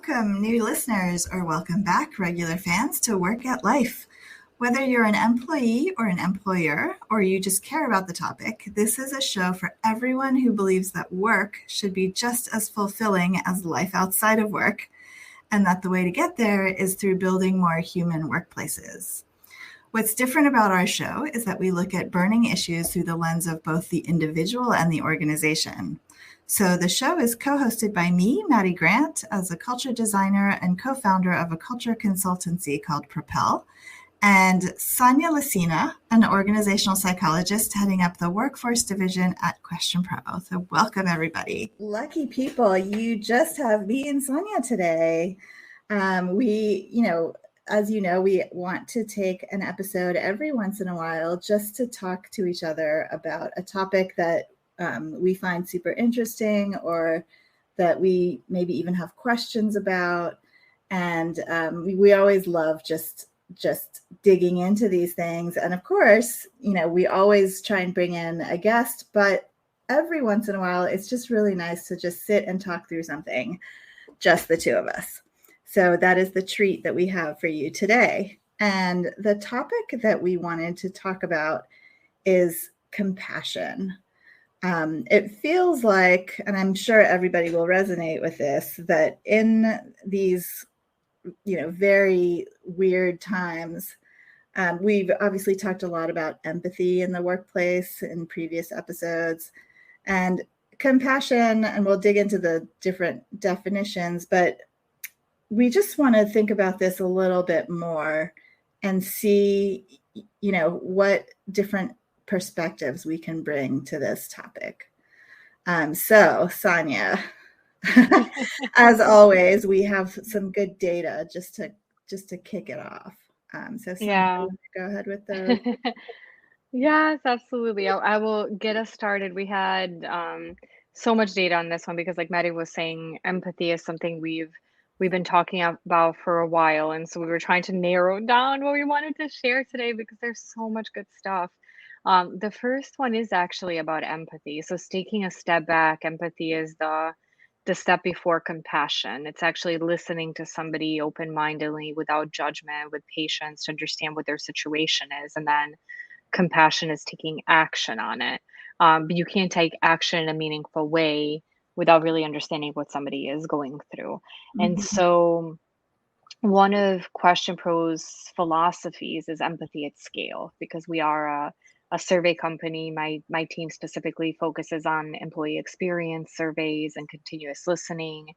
Welcome, new listeners, or welcome back, regular fans, to Work at Life. Whether you're an employee or an employer, or you just care about the topic, this is a show for everyone who believes that work should be just as fulfilling as life outside of work, and that the way to get there is through building more human workplaces. What's different about our show is that we look at burning issues through the lens of both the individual and the organization. So the show is co-hosted by me, Maddie Grant, as a culture designer and co-founder of a culture consultancy called Propel, and Sonia Lucena, an organizational psychologist heading up the workforce division at Question Pro. So welcome, everybody. Lucky people, you just have me and Sonia today. As you know, we want to take an episode every once in a while just to talk to each other about a topic that we find super interesting or that we maybe even have questions about. And we always love just digging into these things. And of course, we always try and bring in a guest, but every once in a while, it's just really nice to just sit and talk through something, just the two of us. So that is the treat that we have for you today. And the topic that we wanted to talk about is compassion. It feels like, and I'm sure everybody will resonate with this, that in these, very weird times, we've obviously talked a lot about empathy in the workplace in previous episodes, and compassion, and we'll dig into the different definitions, but we just want to think about this a little bit more and see, what different perspectives we can bring to this topic. So Sonia, as always, we have some good data just to kick it off. So Sonia, go ahead with those. Yes, absolutely. I will get us started. We had so much data on this one because, like Maddie was saying, empathy is something we've been talking about for a while, and so we were trying to narrow down what we wanted to share today because there's so much good stuff. The first one is actually about empathy. So, taking a step back, empathy is the step before compassion. It's actually listening to somebody open-mindedly, without judgment, with patience, to understand what their situation is, and then compassion is taking action on it. But you can't take action in a meaningful way without really understanding what somebody is going through. And so one of Question Pro's philosophies is empathy at scale, because we are a survey company. My team specifically focuses on employee experience surveys and continuous listening.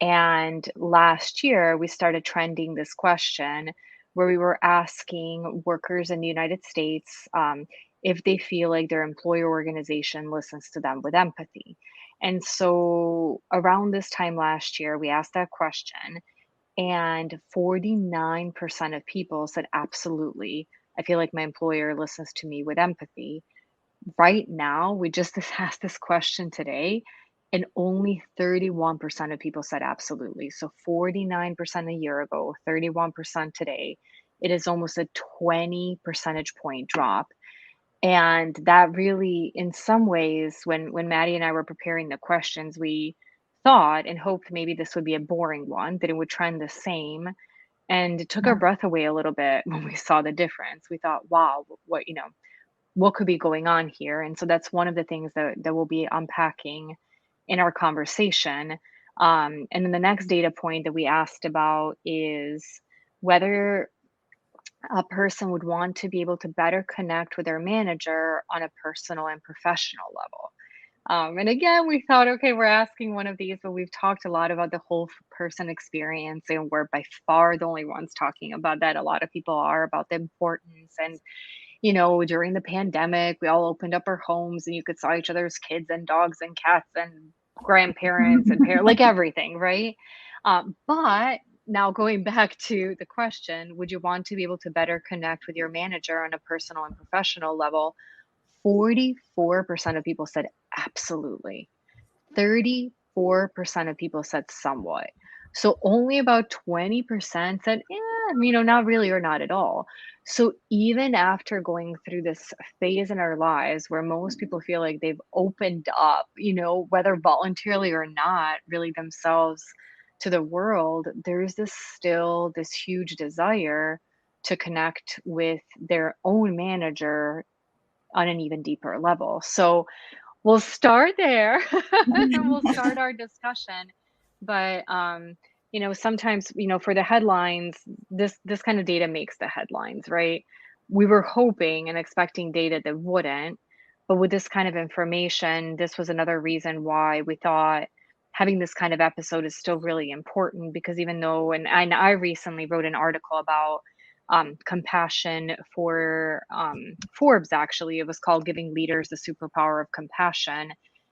And last year, we started trending this question where we were asking workers in the United States if they feel like their employer organization listens to them with empathy. And so around this time last year, we asked that question, and 49% of people said, absolutely, I feel like my employer listens to me with empathy. Right now, we just asked this question today, and only 31% of people said absolutely. So 49% a year ago, 31% today. It is almost a 20 percentage point drop. And that really, in some ways, when Maddie and I were preparing the questions, we thought and hoped maybe this would be a boring one, that it would trend the same. And it took our breath away a little bit when we saw the difference. We thought, wow, what could be going on here? And so that's one of the things that we'll be unpacking in our conversation. And then the next data point that we asked about is whether a person would want to be able to better connect with their manager on a personal and professional level. And again, we thought, okay, we're asking one of these, but we've talked a lot about the whole person experience, and we're by far the only ones talking about that. A lot of people are, about the importance. And during the pandemic, we all opened up our homes and you could saw each other's kids and dogs and cats and grandparents and parents, like everything, right? But now going back to the question, would you want to be able to better connect with your manager on a personal and professional level? 44% of people said absolutely. 34% of people said somewhat. So only about 20% said, not really or not at all. So even after going through this phase in our lives where most people feel like they've opened up, whether voluntarily or not, really themselves to the world, there's this huge desire to connect with their own manager on an even deeper level. So we'll start there and we'll start our discussion. But sometimes, for the headlines, this kind of data makes the headlines, right? We were hoping and expecting data that wouldn't, but with this kind of information, this was another reason why we thought having this kind of episode is still really important, because even though, and I recently wrote an article about compassion for Forbes, actually. It was called Giving Leaders the Superpower of Compassion.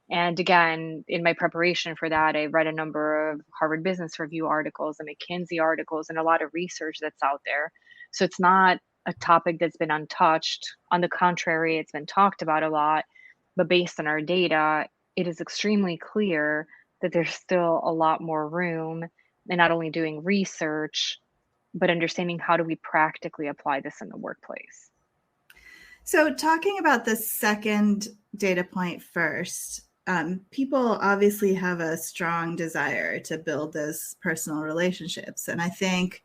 And again, in my preparation for that, I read a number of Harvard Business Review articles and McKinsey articles and a lot of research that's out there. So it's not a topic that's been untouched. On the contrary, it's been talked about a lot. But based on our data, it is extremely clear that there's still a lot more room in not only doing research, but understanding how do we practically apply this in the workplace. So talking about the second data point first, people obviously have a strong desire to build those personal relationships. And I think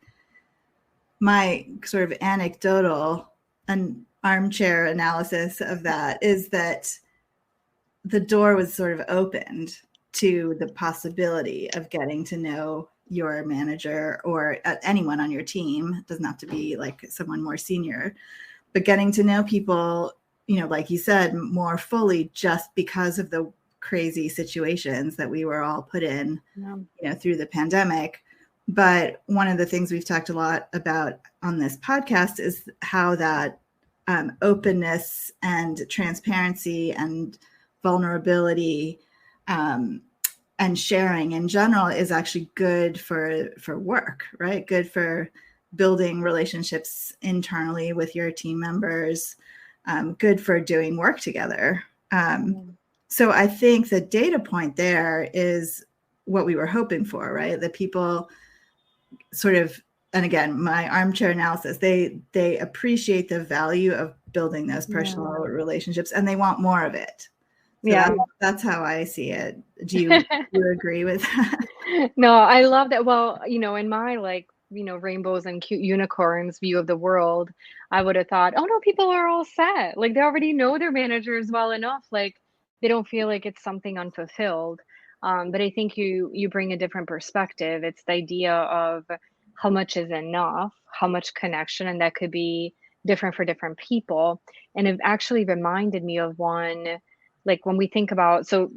my sort of anecdotal and armchair analysis of that is that the door was sort of opened to the possibility of getting to know your manager or anyone on your team. It doesn't have to be like someone more senior, but getting to know people, like you said, more fully, just because of the crazy situations that we were all put in, through the pandemic. But one of the things we've talked a lot about on this podcast is how that openness and transparency and vulnerability and sharing in general is actually good for work, right? Good for building relationships internally with your team members, good for doing work together. So I think the data point there is what we were hoping for, right? That people sort of, and again, my armchair analysis, they appreciate the value of building those personal relationships and they want more of it. So that's how I see it. Do you agree with that? No, I love that. Well, in my rainbows and cute unicorns view of the world, I would have thought, oh no, people are all set. Like they already know their managers well enough. Like they don't feel like it's something unfulfilled. But I think you bring a different perspective. It's the idea of how much is enough, how much connection, and that could be different for different people. And it actually reminded me of one. Like when we think about, so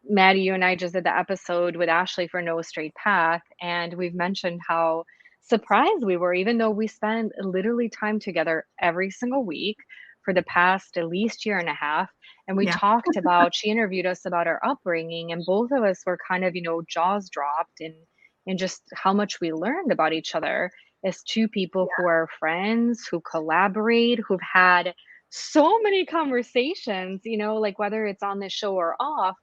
Maddie, you and I just did the episode with Ashley for No Straight Path, and we've mentioned how surprised we were, even though we spend literally time together every single week for the past at least year and a half. And we talked about, she interviewed us about our upbringing, and both of us were kind of, jaws dropped in just how much we learned about each other as two people who are friends, who collaborate, who've had so many conversations, like whether it's on the show or off.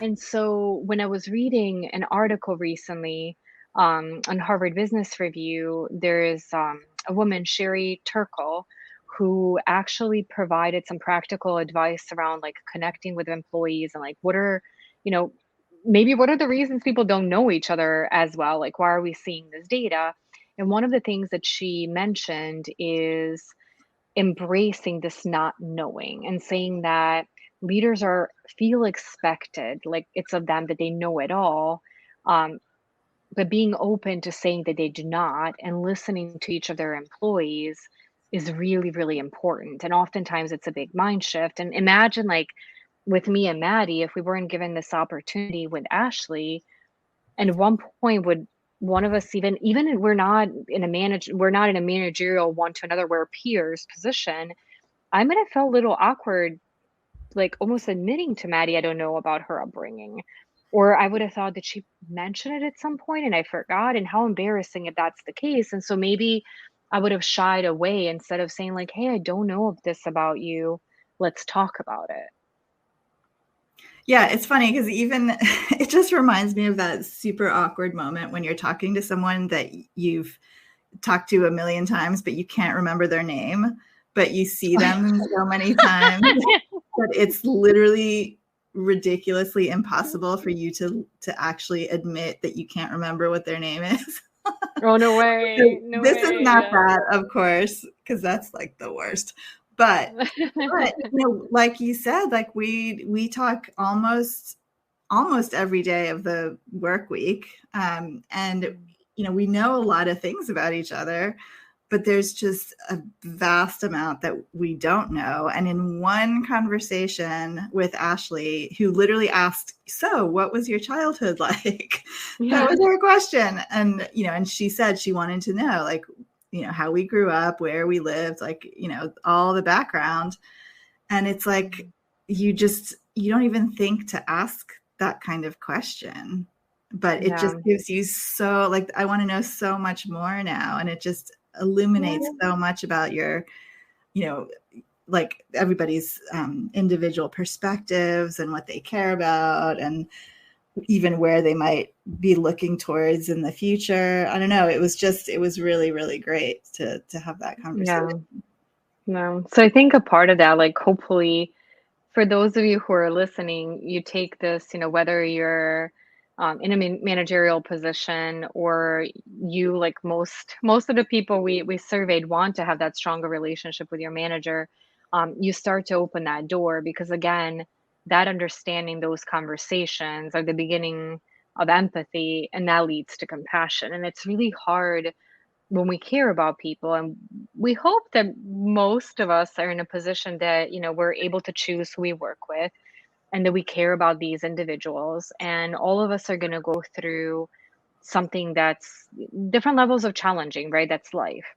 And so when I was reading an article recently on Harvard Business Review, there is a woman, Sherry Turkle, who actually provided some practical advice around like connecting with employees and like what are the reasons people don't know each other as well? Like, why are we seeing this data? And one of the things that she mentioned is embracing this not knowing and saying that leaders feel expected, like it's of them that they know it all, but being open to saying that they do not and listening to each of their employees is really, really important. And oftentimes it's a big mind shift. And imagine like with me and Maddie, if we weren't given this opportunity with Ashley, and at one point would one of us even we're not in a managerial one to another, we're peers position, I might have felt a little awkward, like almost admitting to Maddie I don't know about her upbringing. Or I would have thought that she mentioned it at some point and I forgot, and how embarrassing if that's the case. And so maybe I would have shied away instead of saying like, hey, I don't know of this about you. Let's talk about it. Yeah, it's funny because even it just reminds me of that super awkward moment when you're talking to someone that you've talked to a million times, but you can't remember their name, but you see them so many times that it's literally ridiculously impossible for you to actually admit that you can't remember what their name is. Oh, no way. No This is way. not that, of course, because that's like the worst. But like you said, like we talk almost every day of the work week, and we know a lot of things about each other, but there's just a vast amount that we don't know. And in one conversation with Ashley, who literally asked, "So, what was your childhood like?" That was her question. And, and she said she wanted to know, like, how we grew up, where we lived, like, all the background. And it's like, you don't even think to ask that kind of question, but it just gives you so, like, I want to know so much more now. And it just illuminates so much about your, like everybody's individual perspectives and what they care about, and even where they might be looking towards in the future. I don't know. It was really, really great to have that conversation. No. So I think a part of that, like, hopefully for those of you who are listening, you take this, whether you're in a managerial position, or you, like most of the people we surveyed, want to have that stronger relationship with your manager. You start to open that door, because again, that understanding, those conversations are the beginning of empathy, and that leads to compassion. And it's really hard when we care about people, and we hope that most of us are in a position that we're able to choose who we work with, and that we care about these individuals, and all of us are going to go through something that's different levels of challenging, right? That's life.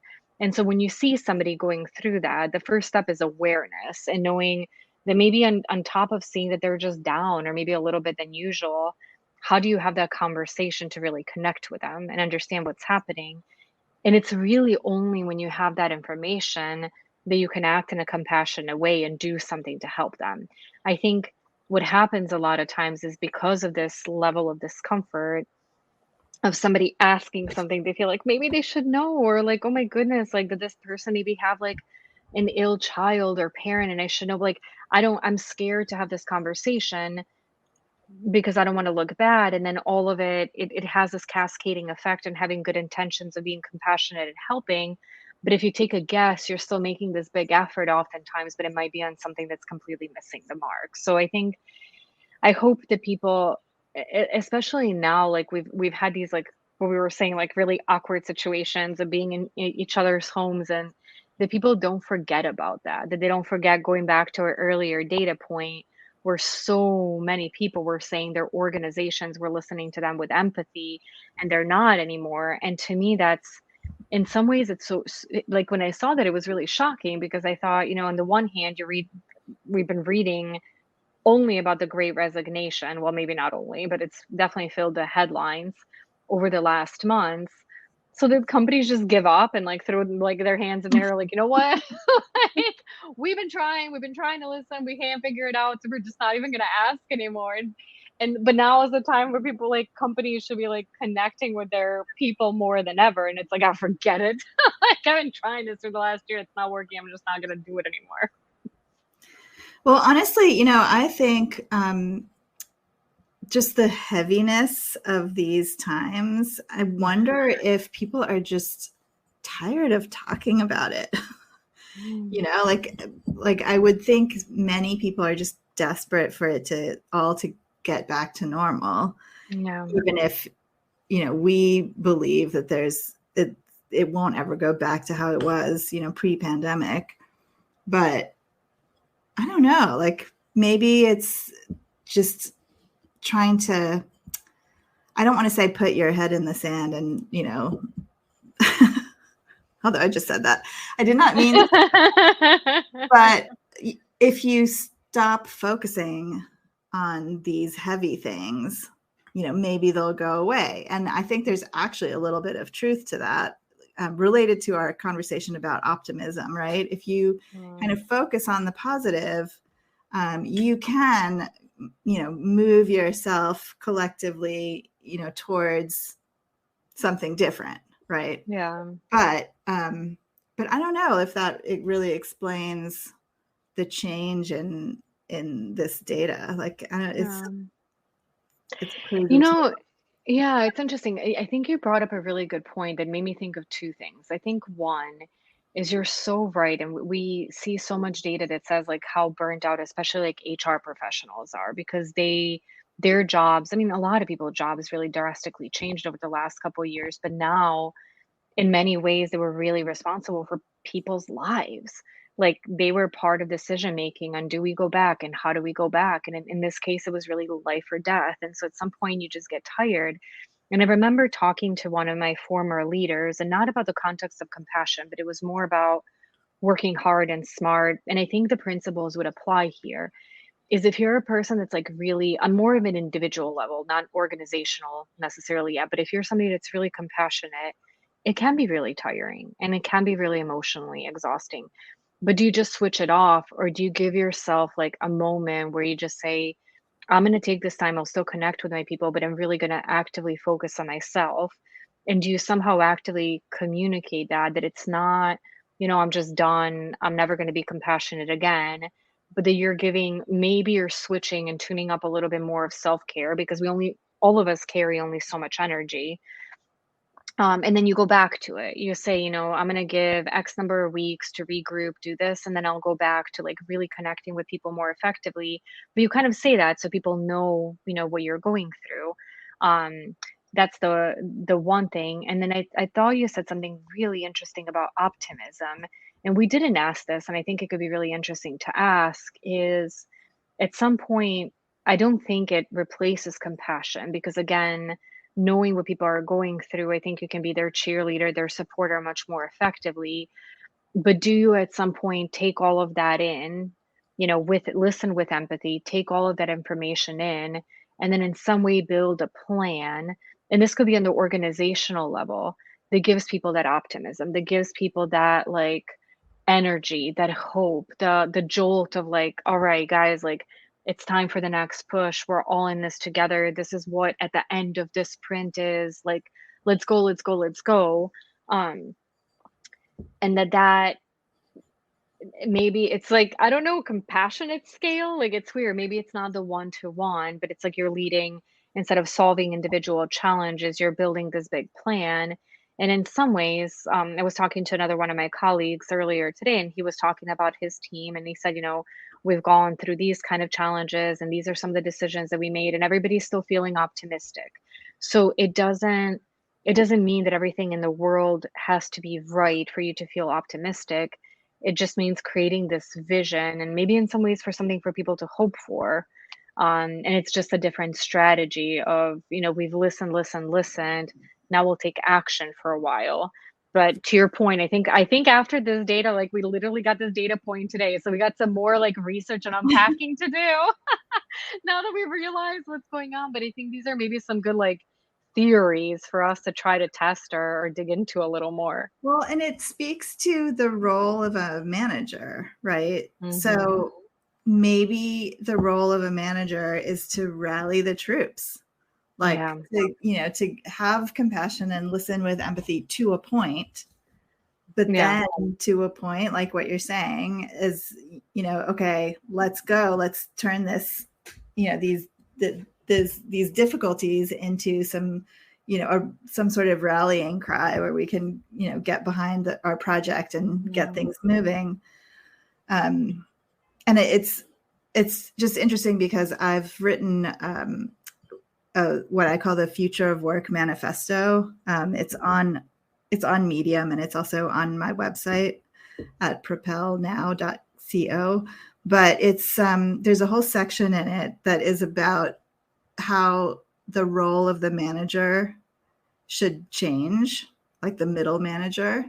And so when you see somebody going through that, the first step is awareness, and knowing that maybe on top of seeing that they're just down, or maybe a little bit than usual, how do you have that conversation to really connect with them and understand what's happening? And it's really only when you have that information that you can act in a compassionate way and do something to help them. I think what happens a lot of times is, because of this level of discomfort of somebody asking something, they feel like maybe they should know, or like, oh my goodness, like, did this person maybe have like an ill child or parent and I should know? Like, I'm scared to have this conversation because I don't want to look bad. And then all of it has this cascading effect, and having good intentions of being compassionate and helping. But if you take a guess, you're still making this big effort oftentimes, but it might be on something that's completely missing the mark. So I hope that people, especially now, like we've had these, like what we were saying, like really awkward situations of being in each other's homes, and that people don't forget about that they don't forget, going back to our earlier data point, where so many people were saying their organizations were listening to them with empathy, and they're not anymore. And to me, that's, in some ways, it's like, when I saw that, it was really shocking, because I thought, on the one hand, we've been reading only about the great resignation. Well, maybe not only, but it's definitely filled the headlines over the last months. So the companies just give up and like throw like their hands in there, like, you know what? Like, we've been trying to listen, we can't figure it out, so we're just not even gonna ask anymore. And but now is the time where people, like, companies should be like connecting with their people more than ever. And it's like, I forget it. Like, I've been trying this for the last year, it's not working, I'm just not gonna do it anymore. Well, honestly, I think just the heaviness of these times, I wonder if people are just tired of talking about it. Like I would think many people are just desperate for it to get back to normal. Yeah. Even if, we believe that it won't ever go back to how it was, pre-pandemic. But I don't know, like maybe it's just trying to, I don't want to say put your head in the sand and, although I just said that, I did not mean, but if you stop focusing on these heavy things, maybe they'll go away. And I think there's actually a little bit of truth to that, related to our conversation about optimism, right? If you kind of focus on the positive, you can, move yourself collectively, towards something different, right? Yeah. But I don't know if it really explains the change in in this data. Like, I don't, it's crazy You to know, yeah, it's interesting. I think you brought up a really good point that made me think of two things. I think one is you're so right, and we see so much data that says like how burnt out, especially like HR professionals are because their jobs. I mean, a lot of people's jobs really drastically changed over the last couple of years, but now in many ways they were really responsible for people's lives. Like they were part of decision making on do we go back and how do we go back, and in this case it was really life or death, and so at some point you just get tired. And I remember talking to one of my former leaders, and not about the context of compassion, but it was more about working hard and smart, and I think the principles would apply here. Is if you're a person that's like really on more of an individual level, not organizational necessarily yet, but if you're somebody that's really compassionate, it can be really tiring and it can be really emotionally exhausting. But do you just switch it off, or do you give yourself like a moment where you just say, I'm going to take this time, I'll still connect with my people, but I'm really going to actively focus on myself? And do you somehow actively communicate that it's not, I'm just done, I'm never going to be compassionate again, but that you're giving, maybe you're switching and tuning up a little bit more of self-care, because all of us carry only so much energy. And then you go back to it. You say, I'm going to give X number of weeks to regroup, do this, and then I'll go back to like really connecting with people more effectively. But you kind of say that so people know, what you're going through. That's the one thing. And then I thought you said something really interesting about optimism. And we didn't ask this, and I think it could be really interesting to ask is at some point, I don't think it replaces compassion because again, knowing what people are going through, I think you can be their cheerleader, their supporter much more effectively. But do you at some point take all of that in, listen with empathy, take all of that information in, and then in some way build a plan? And this could be on the organizational level that gives people that optimism, that gives people that like energy, that hope, the jolt of like, all right, guys, like it's time for the next push. We're all in this together. This is what at the end of this sprint is like, let's go, let's go, let's go. Um, and that maybe it's like, I don't know, compassionate scale. Like it's weird. Maybe it's not the one-to-one, but it's like you're leading instead of solving individual challenges, you're building this big plan. And in some ways, I was talking to another one of my colleagues earlier today, and he was talking about his team. And he said, we've gone through these kind of challenges, and these are some of the decisions that we made, and everybody's still feeling optimistic. So it doesn't mean that everything in the world has to be right for you to feel optimistic. It just means creating this vision, and maybe in some ways for something for people to hope for. And it's just a different strategy of, we've listened. Now we'll take action for a while. But to your point, I think after this data, like we literally got this data point today. So we got some more like research and unpacking to do now that we realize what's going on. But I think these are maybe some good like theories for us to try to test or dig into a little more. Well, and it speaks to the role of a manager, right? Mm-hmm. So maybe the role of a manager is to rally the troops, like to have compassion and listen with empathy to a point, but then to a point, like what you're saying is, okay, let's go, let's turn this, these difficulties into some, some sort of rallying cry where we can, get behind our project and get things moving. And it's just interesting because I've written what I call the Future of Work Manifesto. It's on Medium, and it's also on my website at propelnow.co. But it's there's a whole section in it that is about how the role of the manager should change, like the middle manager.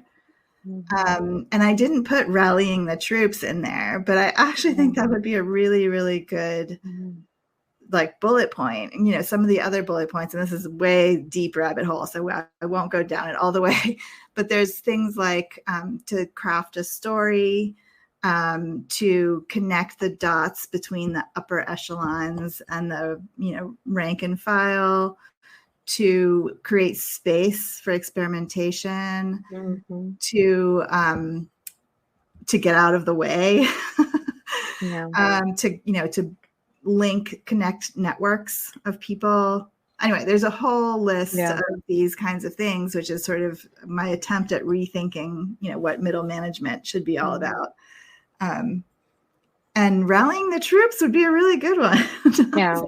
Mm-hmm. And I didn't put rallying the troops in there, but I actually think that would be a really, really good like bullet point. And, some of the other bullet points, and this is way deep rabbit hole, so I won't go down it all the way, but there's things like to craft a story, to connect the dots between the upper echelons and the, rank and file, to create space for experimentation, to get out of the way, Yeah. To link, connect networks of people. Anyway, there's a whole list of these kinds of things, which is sort of my attempt at rethinking, what middle management should be all about. And rallying the troops would be a really good one. Yeah.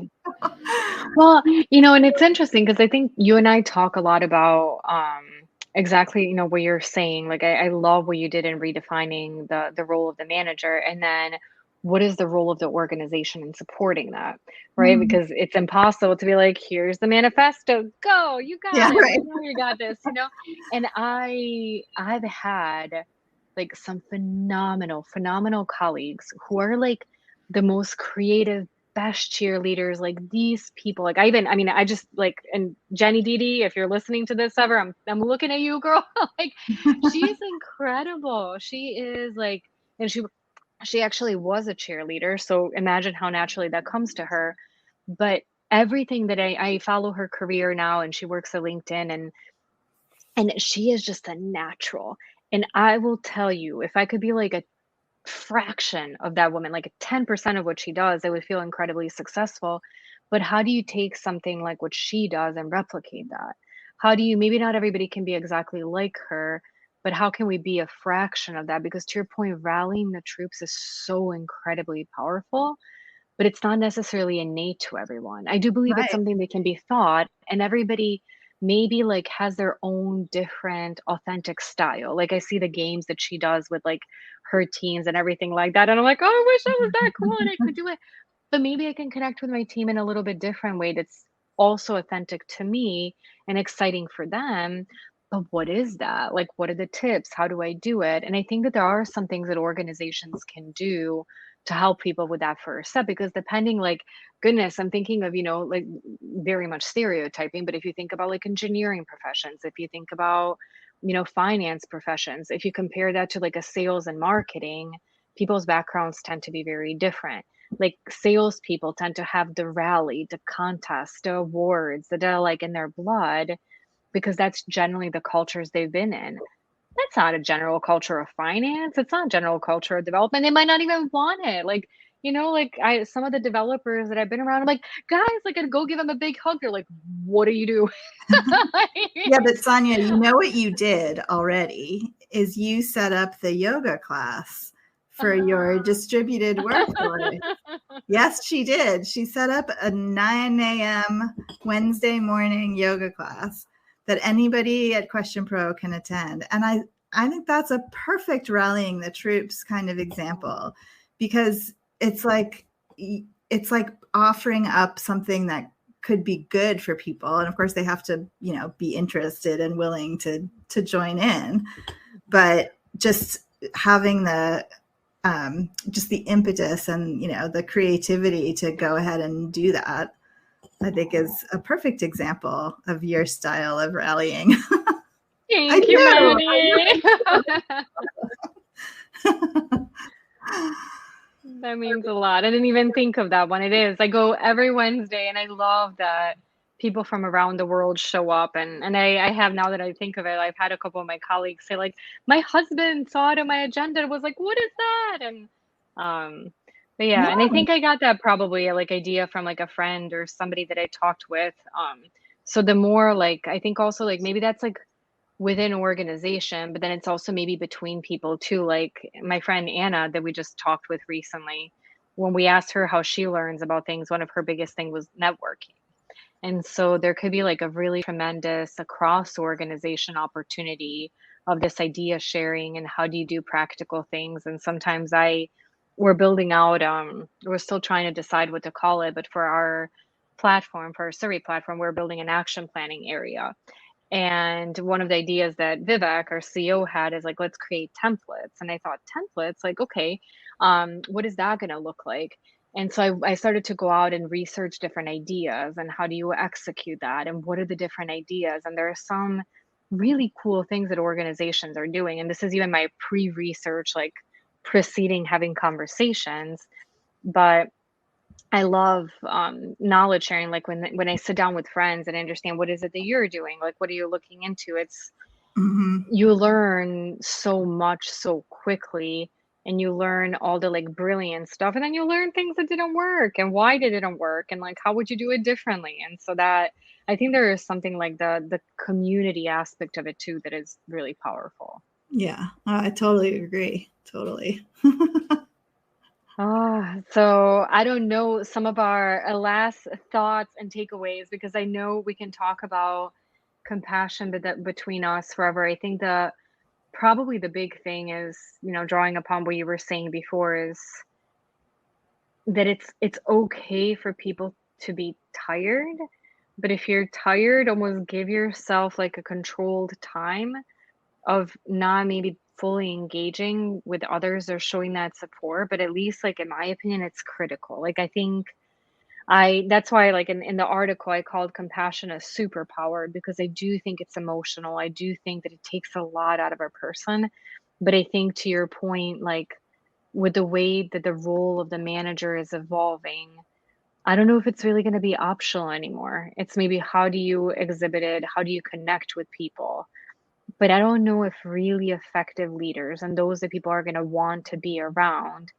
Well, and it's interesting because I think you and I talk a lot about exactly, what you're saying. Like I love what you did in redefining the role of the manager, and then what is the role of the organization in supporting that, right? Mm. Because it's impossible to be like, here's the manifesto, go, you got it, Right. you got this, And I've had like some phenomenal colleagues who are like the most creative, best cheerleaders, like these people. Like I just like, and Jenny Didi, if you're listening to this ever, I'm looking at you, girl. Like she's incredible. She is like, and she actually was a cheerleader. So imagine how naturally that comes to her. But everything that I follow her career now, and she works at LinkedIn, and she is just a natural. And I will tell you, if I could be like a fraction of that woman, like 10% of what she does, I would feel incredibly successful. But how do you take something like what she does and replicate that? How do you, maybe not everybody can be exactly like her, but how can we be a fraction of that? Because to your point, rallying the troops is so incredibly powerful, but it's not necessarily innate to everyone. I do believe it's Right. something that can be thought, and everybody maybe like has their own different authentic style. Like I see the games that she does with like her teams and everything like that, and I'm like, oh, I wish I was that cool and I could do it. But maybe I can connect with my team in a little bit different way that's also authentic to me and exciting for them. But what is that? Like, what are the tips? How do I do it? And I think that there are some things that organizations can do to help people with that first step, because depending, like, goodness, I'm thinking of, like very much stereotyping, but if you think about like engineering professions, if you think about, finance professions, if you compare that to like a sales and marketing, people's backgrounds tend to be very different. Like salespeople tend to have the rally, the contest, the awards that are like in their blood, because that's generally the cultures they've been in. That's not a general culture of finance. It's not general culture of development. They might not even want it. Like, like some of the developers that I've been around, I'm like, guys, like I'd go give them a big hug. They're like, what do you do? Yeah, but Sonia, what you did already is you set up the yoga class for your distributed workforce. Yes, she did. She set up a 9 a.m. Wednesday morning yoga class that anybody at Question Pro can attend. And I think that's a perfect rallying the troops kind of example, because it's like offering up something that could be good for people. And of course they have to, be interested and willing to join in. But just having just the impetus and the creativity to go ahead and do that, I think is a perfect example of your style of rallying. Thank you, Maddie. That means a lot. I didn't even think of that one. It is. I go every Wednesday, and I love that people from around the world show up. And I have, now that I think of it, I've had a couple of my colleagues say like, my husband saw it on my agenda and was like, what is that? And but yeah, and I think I got that probably like idea from like a friend or somebody that I talked with. So the more like, I think also like maybe that's like within organization, but then it's also maybe between people too. Like my friend Anna that we just talked with recently, when we asked her how she learns about things, one of her biggest thing was networking. And so there could be like a really tremendous across organization opportunity of this idea sharing, and how do you do practical things. And sometimes we're building out, we're still trying to decide what to call it, but for our platform, for our survey platform, we're building an action planning area. And one of the ideas that Vivek, our CEO, had is like, let's create templates. And I thought, templates, like, okay, what is that going to look like? And so I started to go out and research different ideas and how do you execute that and what are the different ideas. And there are some really cool things that organizations are doing. And this is even my pre-research, like preceding having conversations. But I love knowledge sharing. Like when I sit down with friends and understand what is it that you're doing, like what are you looking into? It's you learn so much so quickly, and you learn all the like brilliant stuff, and then you learn things that didn't work and why they didn't work and like how would you do it differently. And so that I think there is something like the community aspect of it too that is really powerful. Yeah, I totally agree. Totally. So I don't know some of our last thoughts and takeaways, because I know we can talk about compassion between us forever. I think the probably the big thing is, drawing upon what you were saying before, is that it's okay for people to be tired, but if you're tired, almost give yourself like a controlled time of not maybe fully engaging with others or showing that support, but at least like in my opinion, it's critical. Like I think I that's why like in the article I called compassion a superpower, because I do think it's emotional. I do think that it takes a lot out of a person. But I think to your point, like with the way that the role of the manager is evolving, I don't know if it's really going to be optional anymore. It's maybe how do you exhibit it? How do you connect with people? But I don't know if really effective leaders and those that people are going to want to be around,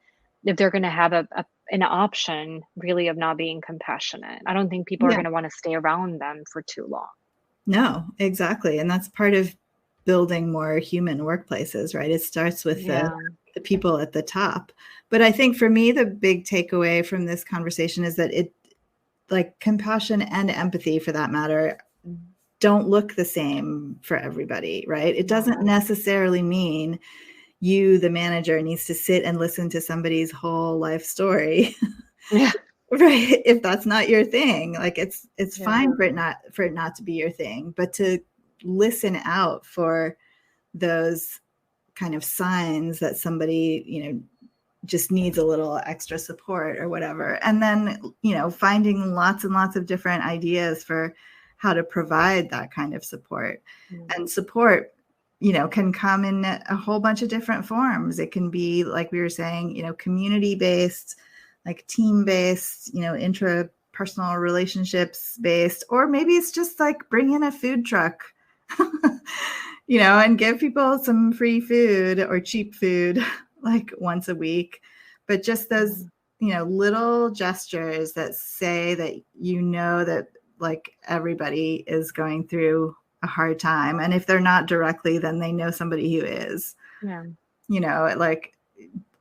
if they're going to have an option really of not being compassionate. I don't think people are Yeah. going to want to stay around them for too long. No, exactly. And that's part of building more human workplaces, right? It starts with the people at the top. But I think for me, the big takeaway from this conversation is that it, like compassion and empathy for that matter, don't look the same for everybody, right? It doesn't necessarily mean you, the manager, needs to sit and listen to somebody's whole life story. Yeah. Right. If that's not your thing, like it's fine for it not to be your thing, but to listen out for those kind of signs that somebody, just needs a little extra support or whatever. And then, finding lots and lots of different ideas for how to provide that kind of support. And support, can come in a whole bunch of different forms. It can be, like we were saying, community-based, like team-based, intrapersonal relationships based, or maybe it's just like bring in a food truck, and give people some free food or cheap food like once a week. But just those, little gestures that say that, that like everybody is going through a hard time. And if they're not directly, then they know somebody who is. Yeah. Like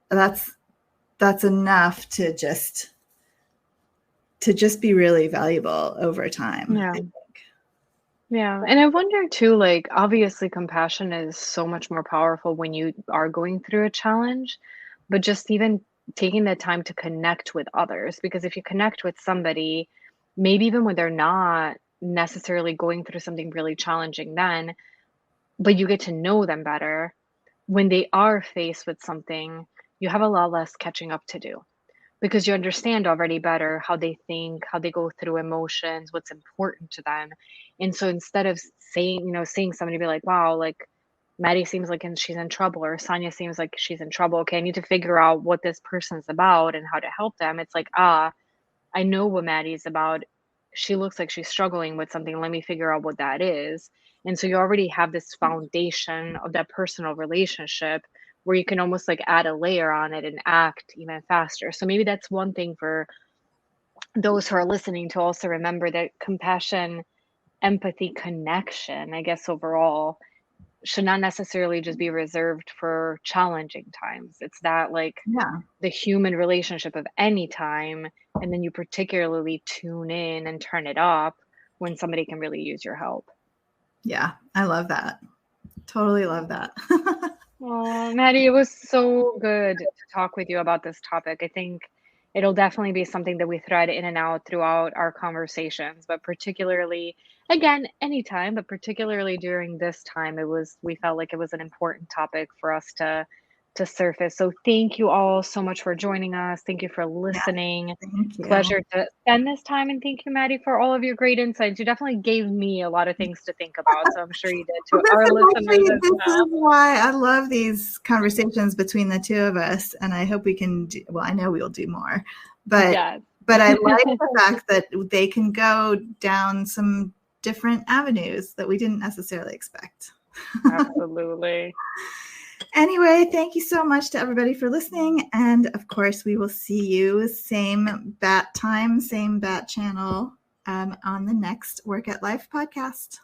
that's enough to just be really valuable over time. Yeah. Yeah. And I wonder too, like, obviously, compassion is so much more powerful when you are going through a challenge, but just even taking the time to connect with others. Because if you connect with somebody, maybe even when they're not necessarily going through something really challenging, then, but you get to know them better, when they are faced with something, you have a lot less catching up to do, because you understand already better how they think, how they go through emotions, what's important to them. And so instead of seeing somebody be like, wow, like Maddie seems like she's in trouble, or Sonia seems like she's in trouble. Okay, I need to figure out what this person's about and how to help them. It's like, I know what Maddie's about. She looks like she's struggling with something. Let me figure out what that is. And so you already have this foundation of that personal relationship where you can almost like add a layer on it and act even faster. So maybe that's one thing for those who are listening to also remember, that compassion, empathy, connection, I guess overall, should not necessarily just be reserved for challenging times. It's that like the human relationship of any time. And then you particularly tune in and turn it up when somebody can really use your help. Yeah, I love that. Totally love that. Oh, Maddie, it was so good to talk with you about this topic. I think it'll definitely be something that we thread in and out throughout our conversations, but particularly, again, anytime, but particularly during this time, we felt like it was an important topic for us to surface. So thank you all so much for joining us. Thank you for listening. Thank you. Pleasure to spend this time. And thank you, Maddie, for all of your great insights. You definitely gave me a lot of things to think about. So I'm sure you did to our listeners as well. This is why I love these conversations between the two of us. And I hope we can do, well, I know we'll do more, but, but I like the fact that they can go down some different avenues that we didn't necessarily expect. Absolutely. Anyway, thank you so much to everybody for listening. And of course, we will see you same bat time, same bat channel on the next Work at Life podcast.